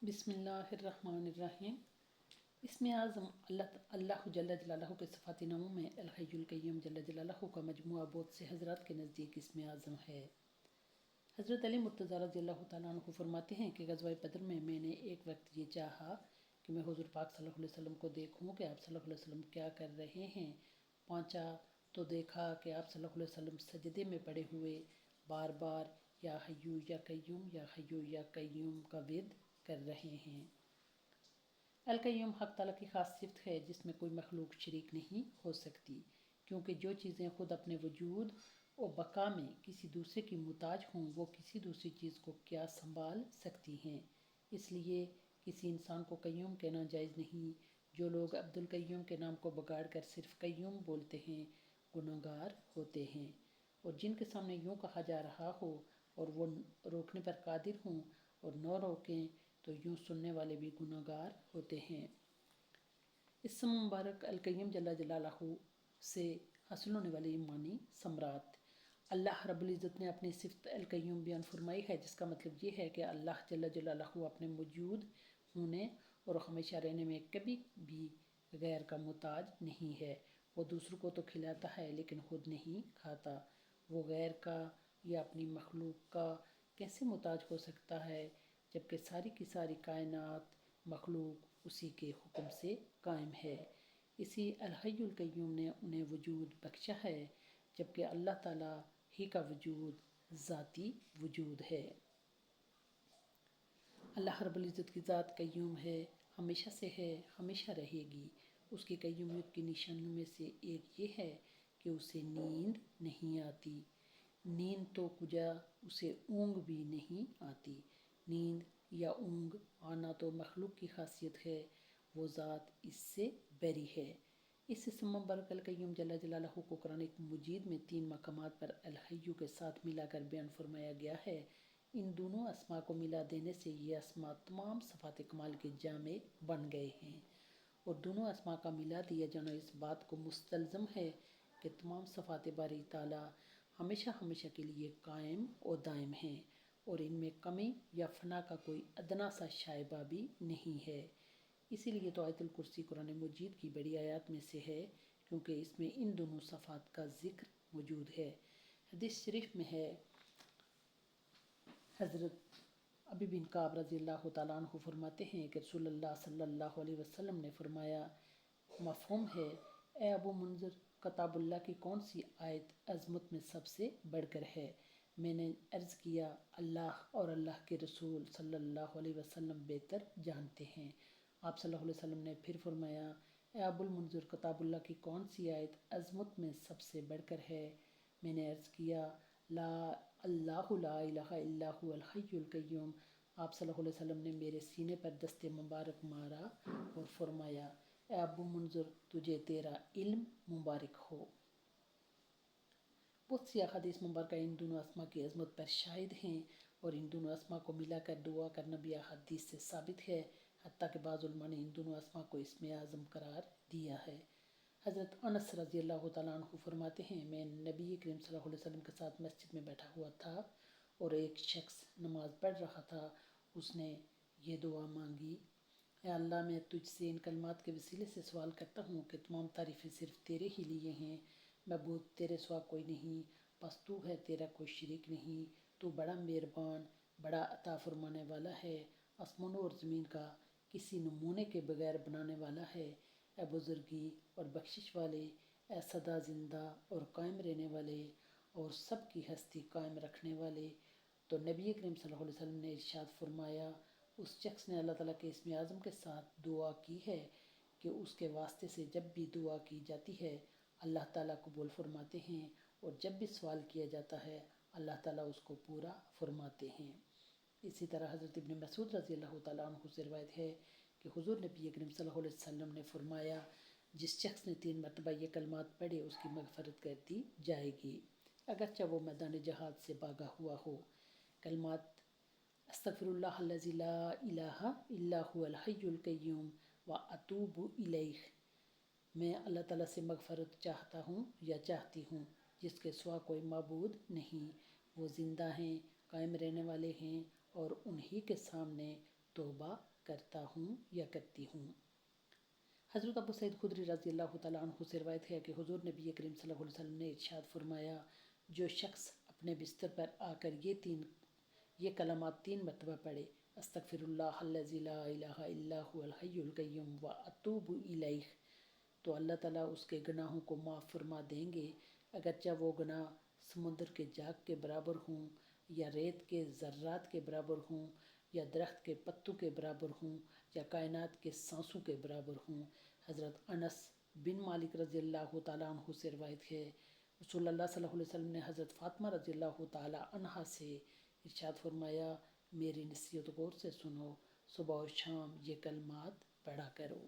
بسم اللہ الرحمن الرحیم۔ اسم اعظم اللہ جل جلالہ کے صفات ناموں میں الحی القیوم جل جلالہ کا مجموعہ بہت سے حضرات کے نزدیک اسم اعظم ہے۔ حضرت علی مرتضیٰ رضی اللہ تعالیٰ عنہ فرماتے ہیں کہ غزوہ بدر میں نے ایک وقت یہ چاہا کہ میں حضور پاک صلی اللہ علیہ وسلم کو دیکھوں کہ آپ صلی اللہ علیہ وسلم کیا کر رہے ہیں۔ پہنچا تو دیکھا کہ آپ صلی اللہ علیہ وسلم سجدے میں پڑے ہوئے بار بار یا حیو یا قیوم یا حیو یا قیوم کا ورد کر رہے ہیں۔ القیوم حق تعالیٰ کی خاص صفت ہے جس میں کوئی مخلوق شریک نہیں ہو سکتی، کیونکہ جو چیزیں خود اپنے وجود و بقا میں کسی دوسرے کی محتاج ہوں وہ کسی دوسری چیز کو کیا سنبھال سکتی ہیں۔ اس لیے کسی انسان کو قیوم کہنا جائز نہیں۔ جو لوگ عبد القیوم کے نام کو بگاڑ کر صرف قیوم بولتے ہیں گنہگار ہوتے ہیں، اور جن کے سامنے یوں کہا جا رہا ہو اور وہ روکنے پر قادر ہوں اور نہ روکیں تو یوں سننے والے بھی گنہگار ہوتے ہیں۔ اس مبارک القیوم جل جلالہ سے حاصل ہونے والی معنی ثمرات۔ اللہ رب العزت نے اپنی صفت القیوم بیان فرمائی ہے، جس کا مطلب یہ ہے کہ اللہ جل جلالہ اپنے موجود ہونے اور ہمیشہ رہنے میں کبھی بھی غیر کا محتاج نہیں ہے۔ وہ دوسروں کو تو کھلاتا ہے لیکن خود نہیں کھاتا۔ وہ غیر کا یا اپنی مخلوق کا کیسے محتاج ہو سکتا ہے جبکہ ساری کی ساری کائنات مخلوق اسی کے حکم سے قائم ہے۔ اسی الحی القیوم نے انہیں وجود بخشا ہے، جبکہ اللہ تعالیٰ ہی کا وجود ذاتی وجود ہے۔ اللہ رب العزت کی ذات قیوم ہے، ہمیشہ سے ہے، ہمیشہ رہے گی۔ اس کی قیومیت کی نشانیوں میں سے ایک یہ ہے کہ اسے نیند نہیں آتی۔ نیند تو کجا اسے اونگ بھی نہیں آتی۔ نیند یا اونگ آنا تو مخلوق کی خاصیت ہے، وہ ذات اس سے بری ہے۔ اس اسم مبارک القیوم جل جلالہ کو قرآن مجید میں 3 مقامات پر الحی کے ساتھ ملا کر بیان فرمایا گیا ہے۔ ان دونوں اسماء کو ملا دینے سے یہ اسماء تمام صفات کمال کے جامع بن گئے ہیں، اور دونوں اسماء کا ملا دیا جانا اس بات کو مستلزم ہے کہ تمام صفات باری تعالیٰ ہمیشہ ہمیشہ کے لیے قائم و دائم ہیں، اور ان میں کمی یا فنا کا کوئی ادنا سا شائبہ بھی نہیں ہے۔ اسی لیے تو آیت الکرسی قرآن مجید کی بڑی آیات میں سے ہے، کیونکہ اس میں ان دونوں صفات کا ذکر موجود ہے۔ حدیث شریف میں ہے، حضرت ابی بن کعب رضی اللہ تعالیٰ عنہ فرماتے ہیں کہ رسول اللہ صلی اللہ علیہ وسلم نے فرمایا، مفہوم ہے، اے ابو منذر، کتاب اللہ کی کون سی آیت عظمت میں سب سے بڑھ کر ہے؟ میں نے عرض کیا، اللہ اور اللہ کے رسول صلی اللہ علیہ وسلم بہتر جانتے ہیں۔ آپ صلی اللہ علیہ وسلم نے پھر فرمایا، اے ابو المنذر، کتاب اللہ کی کون سی آیت عظمت میں سب سے بڑھ کر ہے؟ میں نے عرض کیا، اللہ لا الہ الا هو الحی القیوم۔ آپ صلی اللہ علیہ وسلم نے میرے سینے پر دست مبارک مارا اور فرمایا، اے ابو منذر، تجھے تیرا علم مبارک ہو۔ بہت سی احادیث مبارکہ ان دونوں اسماء کی عظمت پر شاہد ہیں، اور ان دونوں اسماء کو ملا کر دعا کرنا بھی احادیث سے ثابت ہے، حتیٰ کہ بعض علماء نے ان دونوں اسماء کو اسم اعظم قرار دیا ہے۔ حضرت انس رضی اللہ تعالیٰ عنہ فرماتے ہیں، میں نبی کریم صلی اللہ علیہ وسلم کے ساتھ مسجد میں بیٹھا ہوا تھا اور ایک شخص نماز پڑھ رہا تھا۔ اس نے یہ دعا مانگی، اے اللہ، میں تجھ سے ان کلمات کے وسیلے سے سوال کرتا ہوں کہ تمام تعریفیں صرف تیرے ہی لیے ہیں، معبود تیرے سوا کوئی نہیں، بس تو ہے، تیرا کوئی شریک نہیں۔ تو بڑا مہربان، بڑا عطا فرمانے والا ہے، آسمانوں اور زمین کا کسی نمونے کے بغیر بنانے والا ہے، اے بزرگی اور بخشش والے، اے سدا زندہ اور قائم رہنے والے اور سب کی ہستی قائم رکھنے والے۔ تو نبی کریم صلی اللہ علیہ وسلم نے ارشاد فرمایا، اس شخص نے اللہ تعالیٰ کے اسم اعظم کے ساتھ دعا کی ہے کہ اس کے واسطے سے جب بھی دعا کی جاتی ہے اللہ تعالیٰ قبول فرماتے ہیں، اور جب بھی سوال کیا جاتا ہے اللہ تعالیٰ اس کو پورا فرماتے ہیں۔ اسی طرح حضرت ابن مسعود رضی اللہ تعالیٰ عنہ سے روایت ہے کہ حضور نبی کریم صلی اللہ علیہ وسلم نے فرمایا، جس شخص نے 3 مرتبہ یہ کلمات پڑھے اس کی مغفرت کر دی جائے گی، اگرچہ وہ میدان جہاد سے بھاگا ہوا ہو۔ کلمات، استغفر اللہ الذی لا الہ الا هو الحی القیوم واتوب الیہ، میں اللہ تعالیٰ سے مغفرت چاہتا ہوں یا چاہتی ہوں جس کے سوا کوئی معبود نہیں، وہ زندہ ہیں، قائم رہنے والے ہیں، اور انہی کے سامنے توبہ کرتا ہوں یا کرتی ہوں۔ حضرت ابو سعید خدری رضی اللہ تعالیٰ عنہ سے روایت ہے کہ حضور نبی کریم صلی اللہ علیہ وسلم نے ارشاد فرمایا، جو شخص اپنے بستر پر آ کر یہ کلمات 3 مرتبہ پڑھے، استغفر اللہ الذی لا الہ الا هو الحی القیوم واتوب الیہ، تو اللہ تعالیٰ اس کے گناہوں کو معاف فرما دیں گے، اگرچہ وہ گناہ سمندر کے جاگ کے برابر ہوں، یا ریت کے ذرات کے برابر ہوں، یا درخت کے پتوں کے برابر ہوں، یا کائنات کے سانسوں کے برابر ہوں۔ حضرت انس بن مالک رضی اللہ تعالیٰ عنہ سے روایت ہے، رسول اللہ صلی اللہ علیہ وسلم نے حضرت فاطمہ رضی اللہ تعالیٰ عنہا سے ارشاد فرمایا، میری نصیحت غور سے سنو، صبح و شام یہ کلمات پڑھا کرو۔